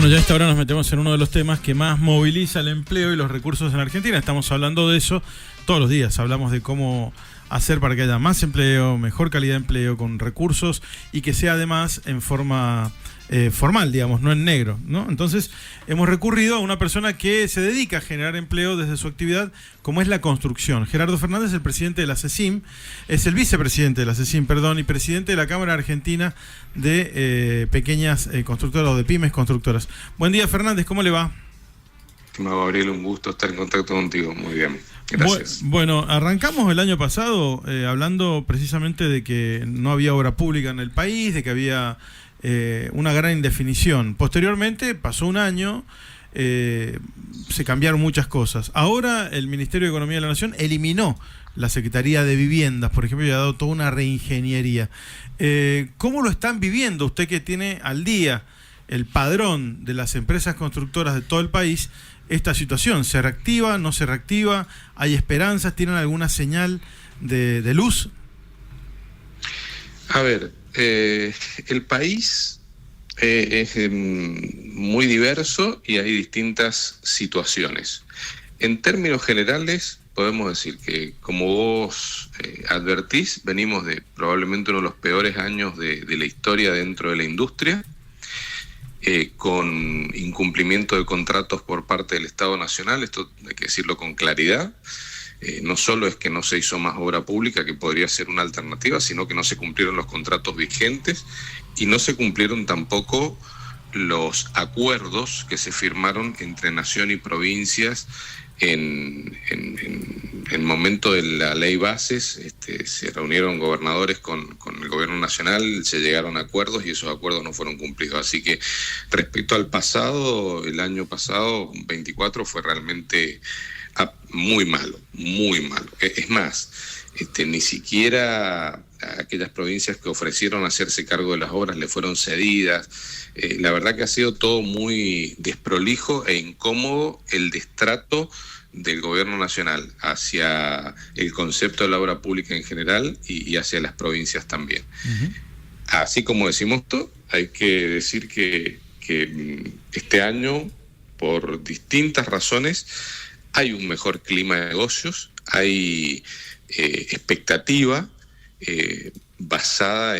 Bueno, ya a esta hora nos metemos en uno de los temas que más moviliza el empleo y los recursos en Argentina. Estamos hablando de eso todos los días. Hablamos de cómo hacer para que haya más empleo, mejor calidad de empleo, con recursos y que sea además en forma formal, digamos, no en negro, ¿no? Entonces, hemos recurrido a una persona que se dedica a generar empleo desde su actividad, como es la construcción. Gerardo Fernández, el presidente de la CECIM, es el vicepresidente de la CECIM, perdón, y presidente de la Cámara Argentina de pequeñas constructoras o de pymes constructoras. Buen día, Fernández, ¿cómo le va? Gabriel, un gusto estar en contacto contigo. Muy bien, gracias. Bueno, arrancamos el año pasado hablando precisamente de que no había obra pública en el país, de que había una gran indefinición. Posteriormente pasó un año, se cambiaron muchas cosas. Ahora el Ministerio de Economía de la Nación eliminó la Secretaría de Viviendas, por ejemplo, y ha dado toda una reingeniería. ¿Cómo lo están viviendo usted, que tiene al día el padrón de las empresas constructoras de todo el país, esta situación? ¿Se reactiva, no se reactiva? ¿Hay esperanzas? ¿Tienen alguna señal de luz? A ver, el país es muy diverso y hay distintas situaciones. En términos generales, podemos decir que, como vos advertís, venimos de probablemente uno de los peores años de la historia dentro de la industria, con incumplimiento de contratos por parte del Estado Nacional. Esto hay que decirlo con claridad. No solo es que no se hizo más obra pública, que podría ser una alternativa, sino que no se cumplieron los contratos vigentes y no se cumplieron tampoco los acuerdos que se firmaron entre nación y provincias en el momento de la ley bases. Se reunieron gobernadores con el gobierno nacional, se llegaron a acuerdos y esos acuerdos no fueron cumplidos. Así que respecto al pasado, el año pasado, 24, fue realmente muy malo, muy malo. Es más, ni siquiera aquellas provincias que ofrecieron hacerse cargo de las obras le fueron cedidas. La verdad que ha sido todo muy desprolijo e incómodo el destrato del gobierno nacional hacia el concepto de la obra pública en general y hacia las provincias también. Uh-huh. Así como decimos esto, hay que decir que este año, por distintas razones, hay un mejor clima de negocios, hay expectativa basada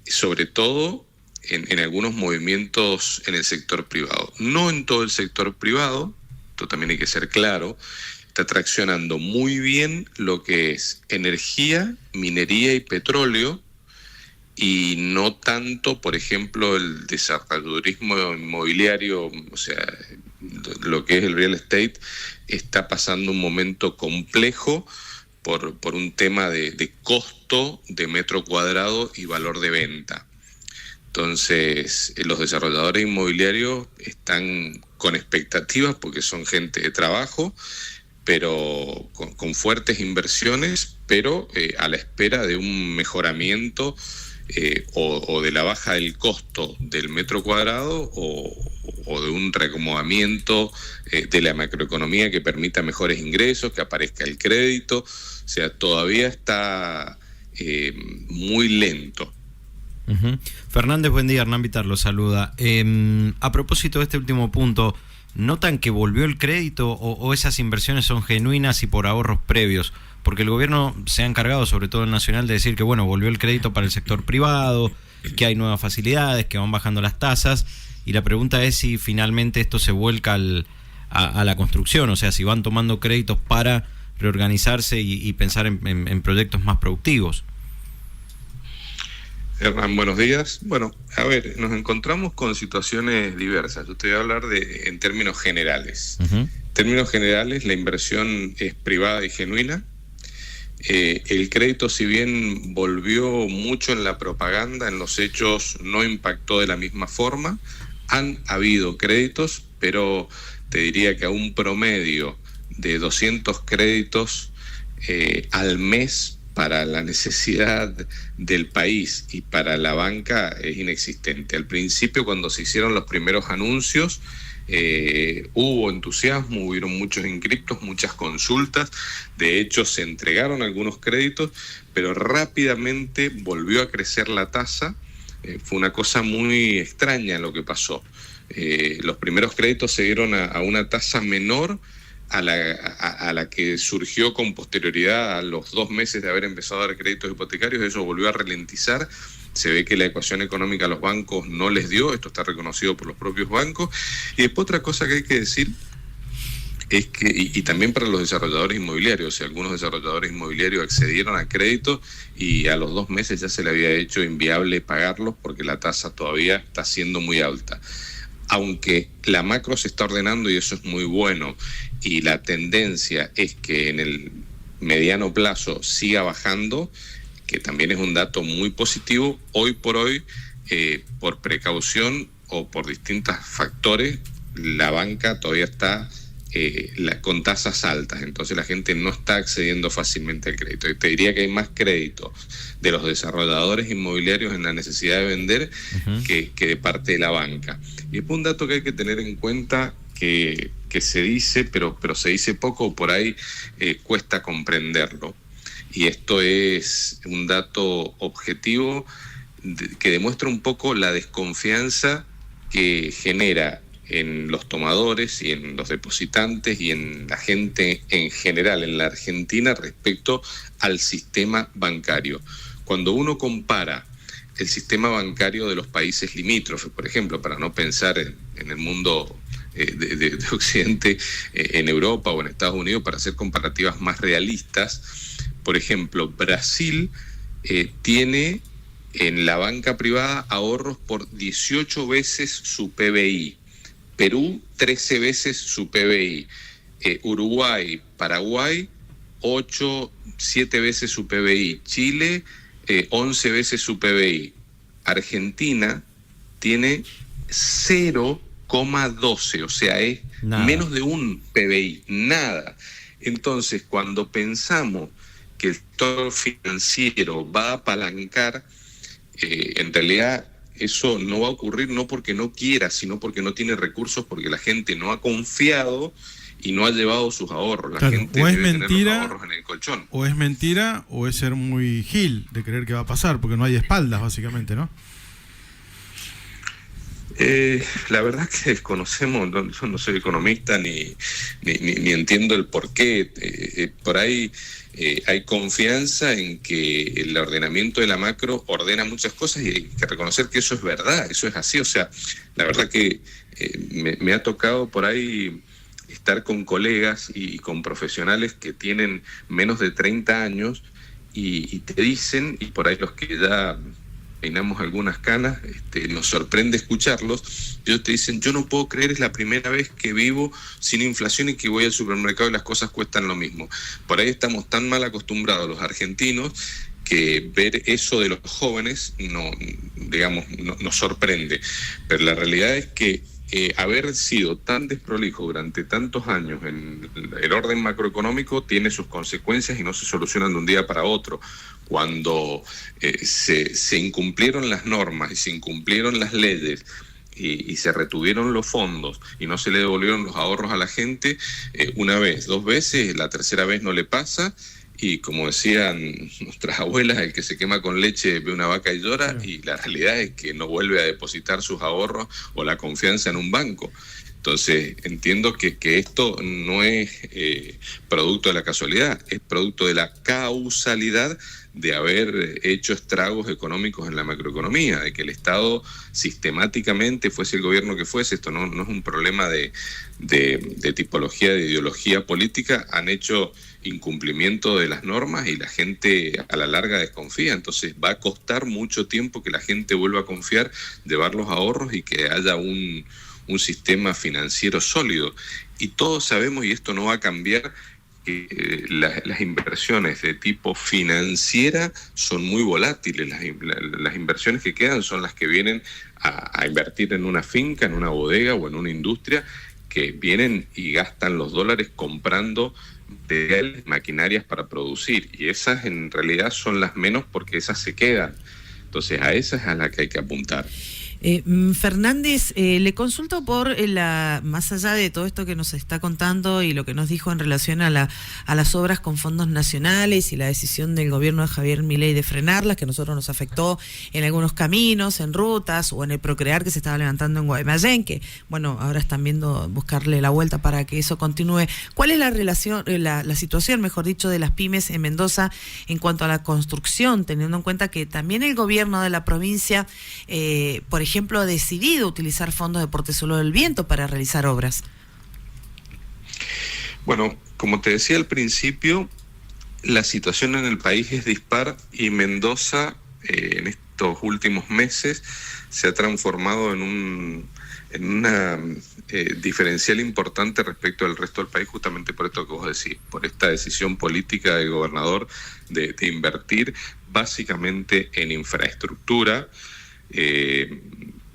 sobre todo en algunos movimientos en el sector privado. No en todo el sector privado, esto también hay que ser claro, está traccionando muy bien lo que es energía, minería y petróleo, y no tanto, por ejemplo, el desarrollismo inmobiliario, o sea, lo que es el real estate. Está pasando un momento complejo por un tema de costo de metro cuadrado y valor de venta. Entonces, los desarrolladores inmobiliarios están con expectativas porque son gente de trabajo, pero con fuertes inversiones, pero a la espera de un mejoramiento o de la baja del costo del metro cuadrado o de un reacomodamiento de la macroeconomía que permita mejores ingresos, que aparezca el crédito. O sea, todavía está muy lento. Uh-huh. Fernández, buen día. Hernán Vitar lo saluda. A propósito de este último punto, ¿notan que volvió el crédito o esas inversiones son genuinas y por ahorros previos? Porque el gobierno se ha encargado, sobre todo el nacional, de decir que bueno, volvió el crédito para el sector privado, que hay nuevas facilidades, que van bajando las tasas, y la pregunta es si finalmente esto se vuelca a la construcción, o sea, si van tomando créditos para reorganizarse y pensar en proyectos más productivos. Hernán, buenos días. Bueno, a ver, nos encontramos con situaciones diversas. Yo te voy a hablar en términos generales. Uh-huh. En términos generales, la inversión es privada y genuina. El crédito, si bien volvió mucho en la propaganda, en los hechos no impactó de la misma forma. Han habido créditos, pero te diría que a un promedio de 200 créditos al mes para la necesidad del país y para la banca es inexistente. Al principio, cuando se hicieron los primeros anuncios, hubo entusiasmo, hubieron muchos inscriptos, muchas consultas. De hecho, se entregaron algunos créditos, pero rápidamente volvió a crecer la tasa. Fue una cosa muy extraña lo que pasó. Los primeros créditos se dieron a una tasa menor a la que surgió con posterioridad a los 2 meses de haber empezado a dar créditos hipotecarios. Eso volvió a ralentizar. Se ve que la ecuación económica a los bancos no les dio, esto está reconocido por los propios bancos. Y después otra cosa que hay que decir es que, y también para los desarrolladores inmobiliarios, si algunos desarrolladores inmobiliarios accedieron a crédito y a los 2 meses ya se le había hecho inviable pagarlos porque la tasa todavía está siendo muy alta. Aunque la macro se está ordenando y eso es muy bueno, y la tendencia es que en el mediano plazo siga bajando, que también es un dato muy positivo, hoy por hoy, por precaución o por distintos factores, la banca todavía está con tasas altas, entonces la gente no está accediendo fácilmente al crédito. Y te diría que hay más crédito de los desarrolladores inmobiliarios en la necesidad de vender que de parte de la banca. Y es un dato que hay que tener en cuenta que se dice, pero se dice poco, por ahí cuesta comprenderlo. Y esto es un dato objetivo que demuestra un poco la desconfianza que genera en los tomadores y en los depositantes y en la gente en general en la Argentina respecto al sistema bancario. Cuando uno compara el sistema bancario de los países limítrofes, por ejemplo, para no pensar en el mundo de Occidente, en Europa o en Estados Unidos, para hacer comparativas más realistas, por ejemplo, Brasil tiene en la banca privada ahorros por 18 veces su PBI, Perú 13 veces su PBI, Uruguay, Paraguay 7 veces su PBI, Chile 11 veces su PBI, Argentina tiene 0,12, o sea, es nada, menos de un PBI, nada. Entonces, cuando pensamos que el sector financiero va a apalancar, en realidad eso no va a ocurrir no porque no quiera, sino porque no tiene recursos, porque la gente no ha confiado y no ha llevado sus ahorros. La gente o es debe mentira, tener los ahorros en el colchón. O es mentira, o es ser muy gil de creer que va a pasar, porque no hay espaldas, básicamente, ¿no? La verdad que desconocemos, yo no soy economista ni entiendo el porqué. Por ahí hay confianza en que el ordenamiento de la macro ordena muchas cosas y hay que reconocer que eso es verdad, eso es así. O sea, la verdad que me ha tocado por ahí estar con colegas y con profesionales que tienen menos de 30 años y te dicen, y por ahí los que ya peinamos algunas canas, nos sorprende escucharlos, ellos te dicen, yo no puedo creer, es la primera vez que vivo sin inflación y que voy al supermercado y las cosas cuestan lo mismo. Por ahí estamos tan mal acostumbrados los argentinos que ver eso de los jóvenes nos sorprende. Pero la realidad es que haber sido tan desprolijo durante tantos años en el orden macroeconómico tiene sus consecuencias y no se solucionan de un día para otro. Cuando se incumplieron las normas y se incumplieron las leyes y se retuvieron los fondos y no se le devolvieron los ahorros a la gente, una vez, 2 veces, la tercera vez no le pasa. Y como decían nuestras abuelas, el que se quema con leche ve una vaca y llora, y la realidad es que no vuelve a depositar sus ahorros o la confianza en un banco. Entonces entiendo que esto no es producto de la casualidad, es producto de la causalidad de haber hecho estragos económicos en la macroeconomía, de que el Estado sistemáticamente, fuese el gobierno que fuese, esto no es un problema de tipología, de ideología política, han hecho incumplimiento de las normas y la gente a la larga desconfía. Entonces va a costar mucho tiempo que la gente vuelva a confiar, llevar los ahorros y que haya un sistema financiero sólido. Y todos sabemos, y esto no va a cambiar, que las inversiones de tipo financiera son muy volátiles. Las inversiones que quedan son las que vienen a invertir en una finca, en una bodega o en una industria, que vienen y gastan los dólares comprando materiales, maquinarias para producir, y esas en realidad son las menos porque esas se quedan. Entonces a esas es a las que hay que apuntar. Fernández, le consulto por más allá de todo esto que nos está contando y lo que nos dijo en relación a las obras con fondos nacionales y la decisión del gobierno de Javier Milei de frenarlas, que a nosotros nos afectó en algunos caminos, en rutas o en el Procrear que se estaba levantando en Guaymallén, que bueno, ahora están viendo buscarle la vuelta para que eso continúe. ¿Cuál es la relación, la situación, mejor dicho, de las pymes en Mendoza en cuanto a la construcción, teniendo en cuenta que también el gobierno de la provincia, por ejemplo, ha decidido utilizar fondos de Portezuelo del Viento para realizar obras? Bueno, como te decía al principio, la situación en el país es dispar y Mendoza en estos últimos meses se ha transformado en una diferencial importante respecto al resto del país, justamente por esto que vos decís, por esta decisión política del gobernador de invertir básicamente en infraestructura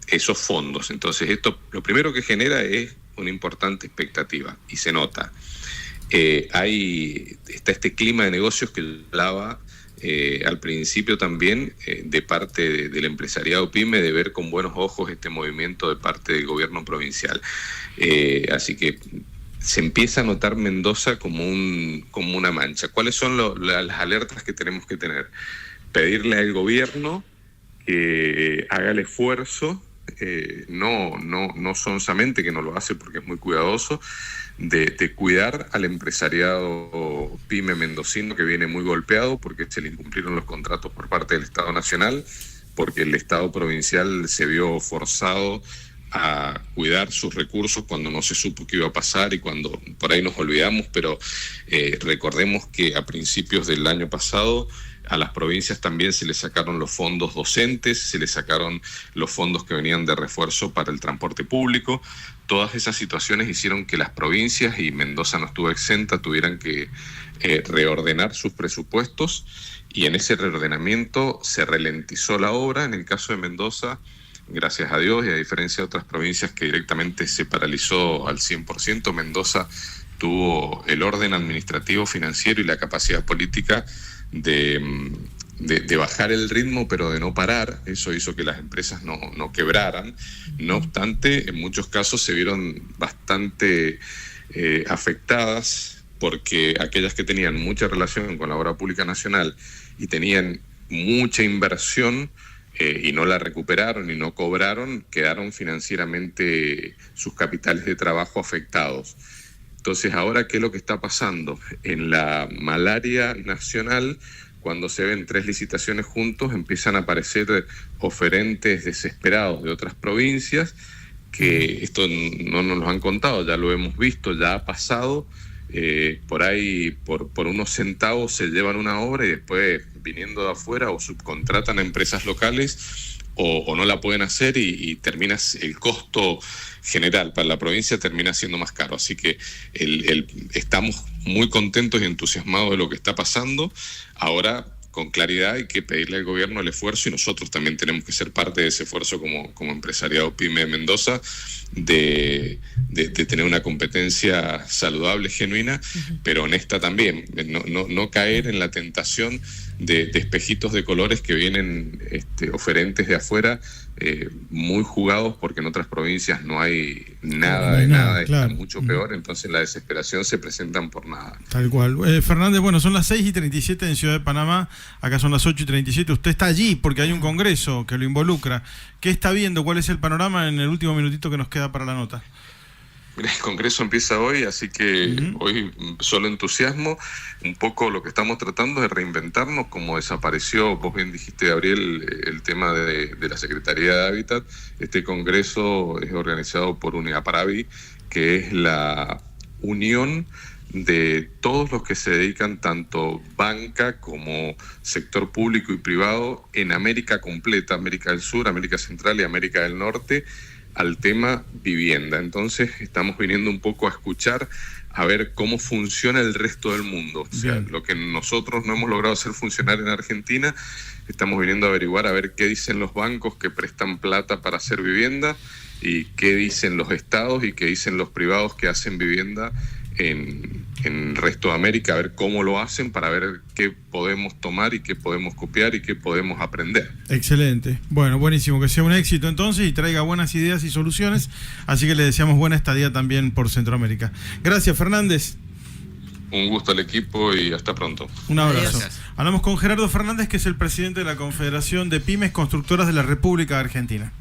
esos fondos. Entonces esto lo primero que genera es una importante expectativa y se nota. Está este clima de negocios que hablaba al principio también de parte del empresariado PYME, de ver con buenos ojos este movimiento de parte del gobierno provincial. Así que se empieza a notar Mendoza como una mancha. ¿Cuáles son las alertas que tenemos que tener? Pedirle al gobierno que haga el esfuerzo, no sonsamente, que no lo hace porque es muy cuidadoso, de cuidar al empresariado PYME mendocino, que viene muy golpeado porque se le incumplieron los contratos por parte del Estado Nacional, porque el Estado provincial se vio forzado a cuidar sus recursos cuando no se supo qué iba a pasar y cuando por ahí nos olvidamos, pero recordemos que a principios del año pasado a las provincias también se les sacaron los fondos docentes, se les sacaron los fondos que venían de refuerzo para el transporte público. Todas esas situaciones hicieron que las provincias, y Mendoza no estuvo exenta, tuvieran que reordenar sus presupuestos, y en ese reordenamiento se ralentizó la obra. En el caso de Mendoza, gracias a Dios, y a diferencia de otras provincias que directamente se paralizó al 100%, Mendoza tuvo el orden administrativo, financiero y la capacidad política de bajar el ritmo, pero de no parar. Eso hizo que las empresas no quebraran. No obstante, en muchos casos se vieron bastante afectadas, porque aquellas que tenían mucha relación con la obra pública nacional y tenían mucha inversión y no la recuperaron y no cobraron, quedaron financieramente sus capitales de trabajo afectados. Entonces, ahora, ¿qué es lo que está pasando? En la malaria nacional, cuando se ven 3 licitaciones juntos, empiezan a aparecer oferentes desesperados de otras provincias, que esto no nos lo han contado, ya lo hemos visto, ya ha pasado. Por ahí, por unos centavos se llevan una obra y después, viniendo de afuera, o subcontratan a empresas locales o no la pueden hacer, y termina el costo general para la provincia termina siendo más caro. Así que estamos muy contentos y entusiasmados de lo que está pasando. Ahora, con claridad, hay que pedirle al gobierno el esfuerzo, y nosotros también tenemos que ser parte de ese esfuerzo como empresariado PYME de Mendoza, de tener una competencia saludable, genuina, pero honesta también. No caer en la tentación de espejitos de colores que vienen oferentes de afuera, muy jugados, porque en otras provincias no hay nada de nada, claro. Está mucho peor, entonces la desesperación se presentan por nada. Tal cual. Fernández, bueno, son las 6:37 en Ciudad de Panamá, acá son las 8:37, usted está allí porque hay un congreso que lo involucra. ¿Qué está viendo? ¿Cuál es el panorama en el último minutito que nos queda para la nota? Mira, el congreso empieza hoy, así que hoy solo entusiasmo. Un poco lo que estamos tratando es reinventarnos, como desapareció, vos bien dijiste, Gabriel, el tema de la Secretaría de Hábitat. Este congreso es organizado por Uniaparavi, que es la unión de todos los que se dedican, tanto banca como sector público y privado, en América completa, América del Sur, América Central y América del Norte, al tema vivienda. Entonces estamos viniendo un poco a escuchar, a ver cómo funciona el resto del mundo. O sea, lo que nosotros no hemos logrado hacer funcionar en Argentina, estamos viniendo a averiguar, a ver qué dicen los bancos que prestan plata para hacer vivienda, y qué dicen los estados y qué dicen los privados que hacen vivienda en en el resto de América, a ver cómo lo hacen, para ver qué podemos tomar y qué podemos copiar y qué podemos aprender. Excelente. Bueno, buenísimo. Que sea un éxito entonces y traiga buenas ideas y soluciones. Así que le deseamos buena estadía también por Centroamérica. Gracias, Fernández. Un gusto al equipo y hasta pronto. Un abrazo. Gracias. Hablamos con Gerardo Fernández, que es el presidente de la Confederación de Pymes Constructoras de la República Argentina.